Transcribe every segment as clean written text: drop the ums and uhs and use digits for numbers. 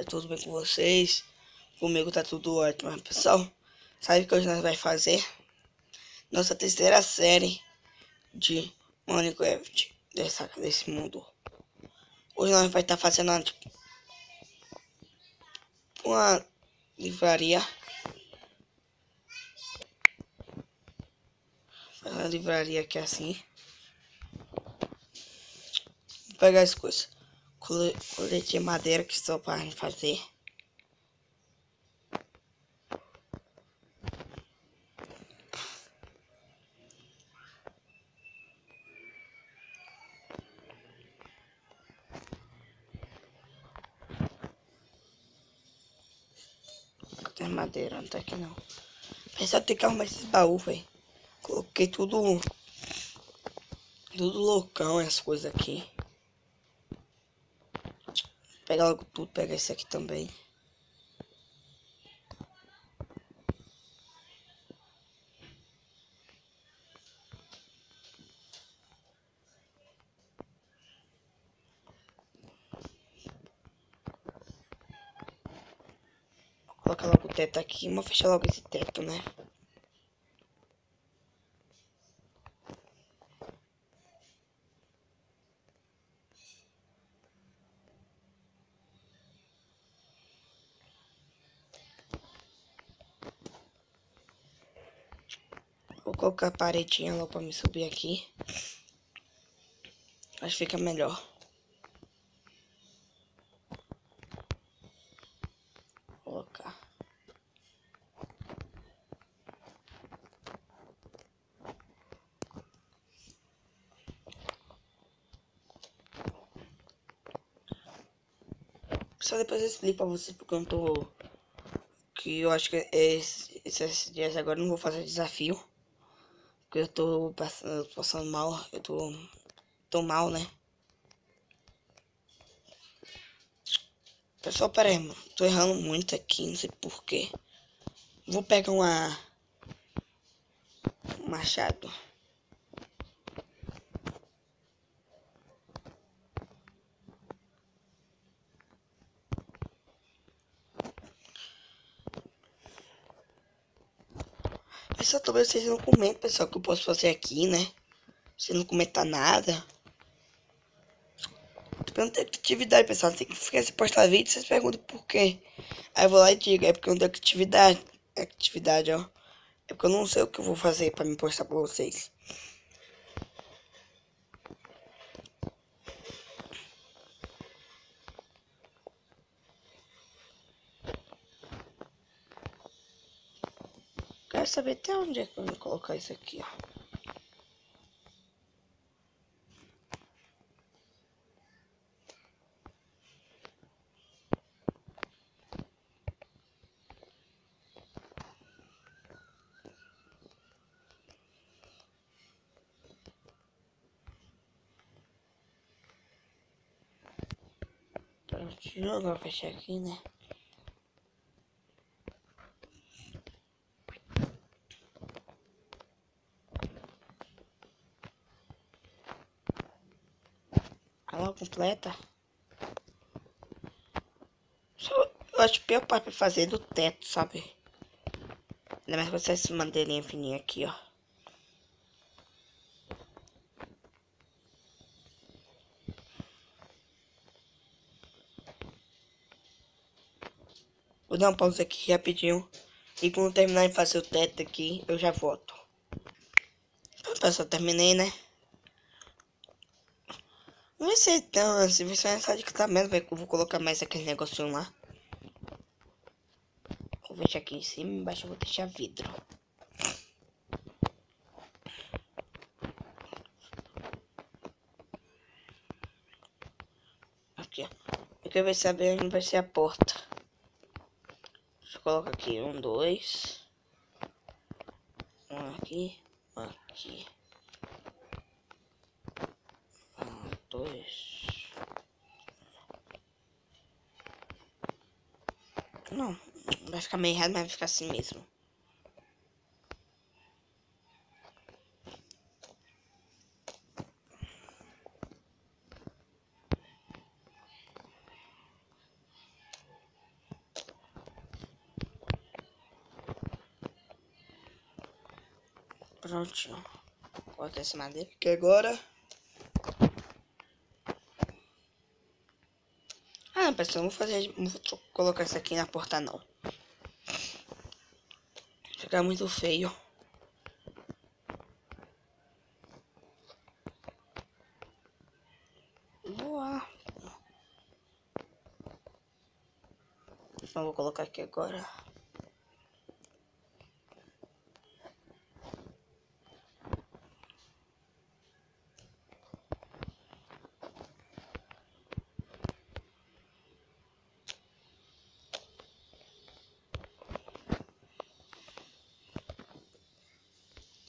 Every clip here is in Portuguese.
tudo bem com vocês? Comigo tá tudo ótimo, pessoal. Sabe o que hoje nós vamos fazer? Nossa terceira série de Minecraft desse mundo. Hoje nós vamos estar fazendo uma livraria. Uma livraria aqui assim. Vou pegar as coisas. Colete de madeira que só para gente fazer. Tem madeira, não tá aqui não. Pessoal, tem que arrumar esses baús, velho. Coloquei tudo loucão, as coisas aqui. Pega logo tudo, pega esse aqui também. Vou colocar logo o teto aqui, vou fechar logo esse teto, né? Vou colocar a paredinha lá pra me subir aqui. Acho que fica melhor. Vou colocar. Só depois eu explico pra vocês porque eu não tô... Que eu acho que esses dias agora eu não vou fazer desafio. Porque eu tô passando mal. Eu tô mal, né? Pessoal, pera aí, mano. Tô errando muito aqui, não sei porquê. Vou pegar um machado. Pessoal, talvez vocês não comentem, pessoal, o que eu posso fazer aqui, né? Você não comentar nada. Eu não tenho atividade, pessoal. Tem que ficar se postar vídeo, vocês perguntam por quê. Aí eu vou lá e digo, é porque eu não tenho atividade. Atividade, ó. É porque eu não sei o que eu vou fazer pra me postar pra vocês. Quero saber até onde é que eu vou colocar isso aqui, ó. Prontinho, agora vou fechar aqui, né? Ela completa. Eu acho pior parte pra fazer do teto, sabe? Ainda mais com essa madeirinha fininha aqui, ó. Vou dar uma pausa aqui rapidinho. E quando terminar de fazer o teto aqui, eu já volto. Pronto, pessoal, terminei, né? Não vai ser tão, se você essa dica tá mesmo, eu vou colocar mais aquele negocinho lá. Vou deixar aqui em cima, embaixo eu vou deixar vidro. Aqui, ó. Eu quero ver se onde vai ser a porta. Deixa eu colocar aqui, 1, 2. Um aqui, um aqui. 1, 2. Não, vai ficar meio errado, mas vai ficar assim mesmo. Prontinho. Coloca essa madeira aqui agora. Ah, pessoal, não vou colocar isso aqui na porta não. Fica muito feio. Boa. Então vou colocar aqui agora.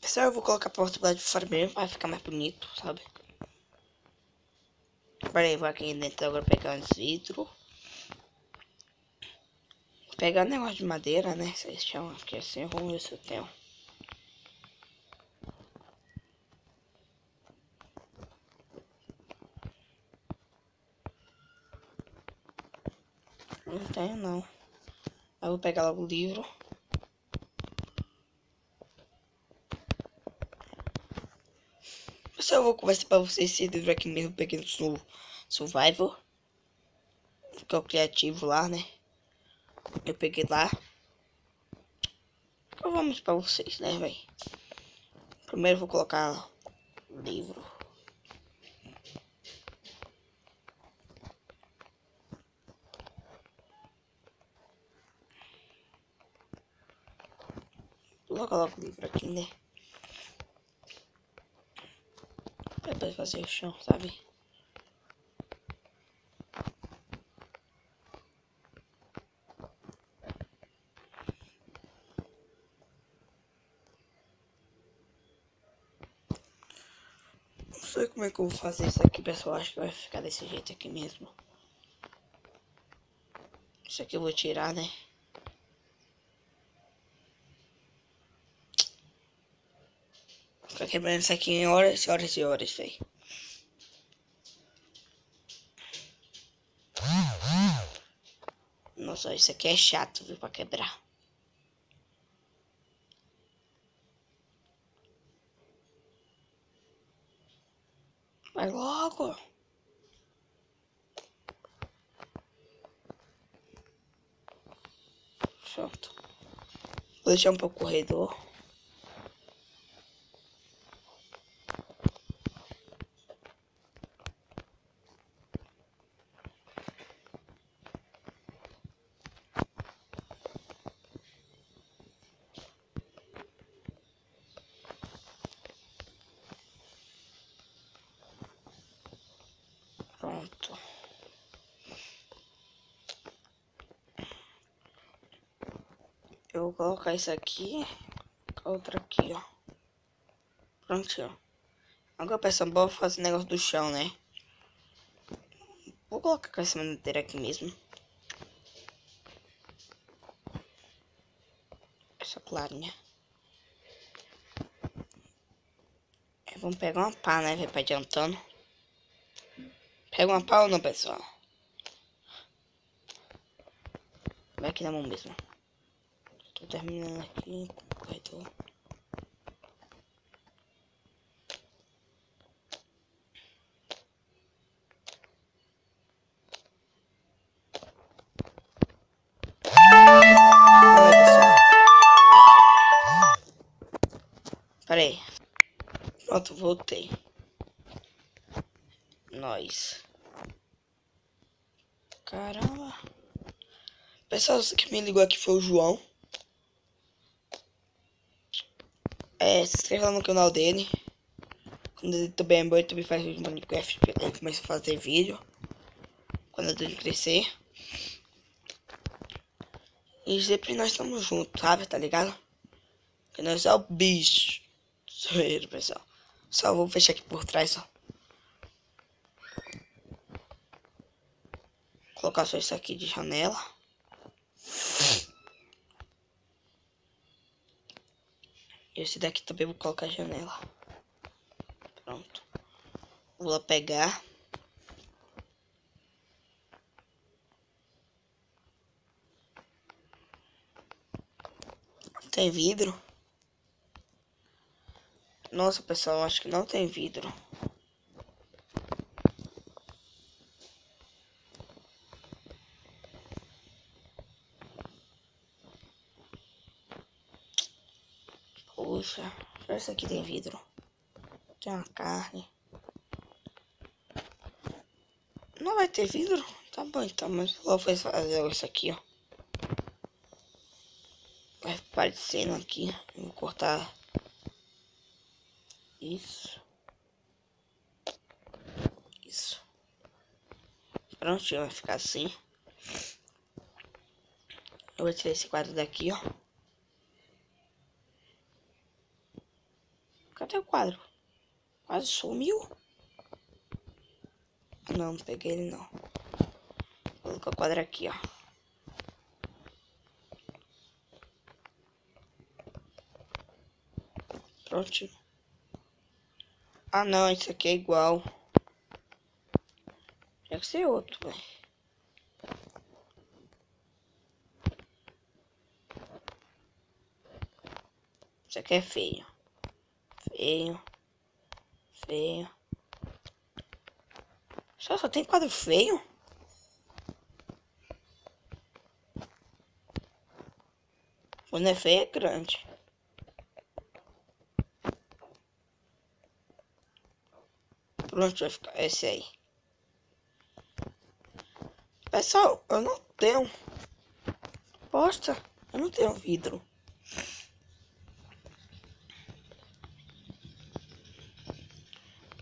Pessoal, eu vou colocar a porta lá de fora mesmo para ficar mais bonito, sabe? Pera aí, vou aqui dentro agora pegar uns vidros. Pegar um negócio de madeira, né? Vocês chamam aqui assim, vamos ver se eu tenho. Não tenho não. Aí eu vou pegar logo o livro. Pessoal, eu vou conversar pra vocês esse livro aqui mesmo, peguei no Survival. Que é o criativo lá, né? Eu peguei lá. Eu vou mostrar pra vocês, né, velho? Primeiro eu vou colocar o livro. Vou colocar o livro aqui, né? Depois fazer o chão, sabe? Não sei como é que eu vou fazer isso aqui, pessoal. Acho que vai ficar desse jeito aqui mesmo. Isso aqui eu vou tirar, né? Ficar quebrando isso aqui em horas e horas e horas, velho. Nossa, isso aqui é chato, viu, pra quebrar. Vai logo. Pronto. Vou deixar um pouco o corredor. Pronto. Eu vou colocar isso aqui. Outra aqui, ó. Prontinho. Agora, pessoal, bora fazer o negócio do chão, né? Vou colocar com essa madeira aqui mesmo. Essa clarinha. Vamos pegar uma pá, né, velho, pra adiantando. Pega uma pá ou não, pessoal? Vai aqui na mão mesmo. Tô terminando aqui com o corredor. Vamos aí, pessoal. Pera aí. Pronto, voltei. Nós. Caramba. Pessoal, que me ligou aqui foi o João. Se inscreva no canal dele. Quando ele também é bom, ele também faz vídeo no Minecraft. Ele começa a fazer vídeo. Quando ele crescer. E sempre nós estamos juntos, sabe? Tá ligado? Porque nós é o bicho. Sou ele, pessoal. Só vou fechar aqui por trás, ó. Colocar só isso aqui de janela. Esse daqui também vou colocar janela. Pronto. Vou lá pegar. Tem vidro. Nossa, pessoal, acho que não tem vidro. Puxa, esse aqui tem vidro. Tem uma carne. Não vai ter vidro? Tá bom então, mas vou fazer isso aqui, ó. Vai aparecendo aqui. Eu vou cortar isso. Isso. Pronto, vai ficar assim. Eu vou tirar esse quadro daqui, ó. Cadê o quadro? Quase sumiu. Não, não peguei ele não. Vou colocar o quadro aqui, ó. Pronto. Ah não, isso aqui é igual. Tinha que ser outro, velho. Isso aqui é feio. Feio. Feio. Só tem quadro feio? Quando é feio é grande. Pronto, vai ficar esse aí. Pessoal, eu não tenho. Posta, eu não tenho vidro.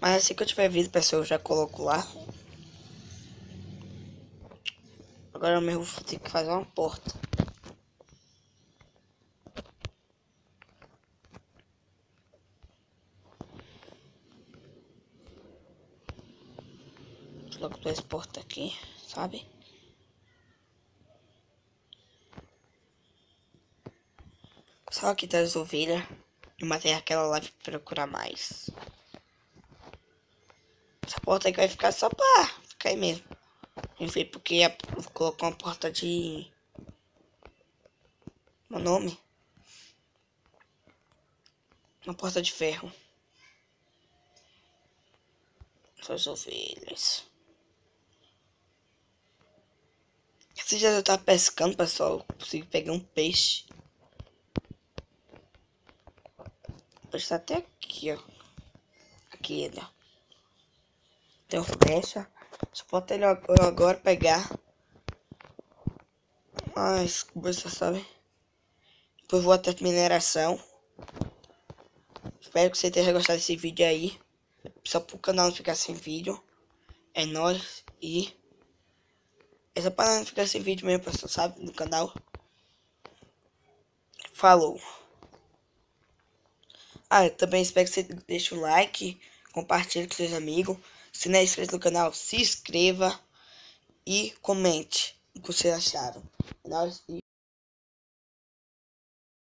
Mas assim que eu tiver vidro, pessoal, eu já coloco lá. Agora eu mesmo vou ter que fazer uma porta. Coloco duas portas aqui, sabe? Só aqui tá as ovelhas. Eu matei aquela lá pra procurar mais. Essa porta aqui vai ficar só pra ficar aí mesmo. Enfim, porque colocou uma porta de... Meu nome? Uma porta de ferro. Suas ovelhas. Esse dia eu tava pescando, pessoal. Eu consegui pegar um peixe. O peixe tá até aqui, ó. Aqui ele, ó. Tem uma flecha. Só falta ele agora pegar. Mas, você sabe. Depois vou até mineração. Espero que você tenha gostado desse vídeo aí. Só pro canal não ficar sem vídeo. É nóis. E é só pra não ficar sem vídeo mesmo, pessoal, sabe? No canal. Falou. Ah, eu também espero que você deixe o like. Compartilhe com seus amigos. Se não é inscrito no canal, se inscreva. E comente o que vocês acharam. É nóis.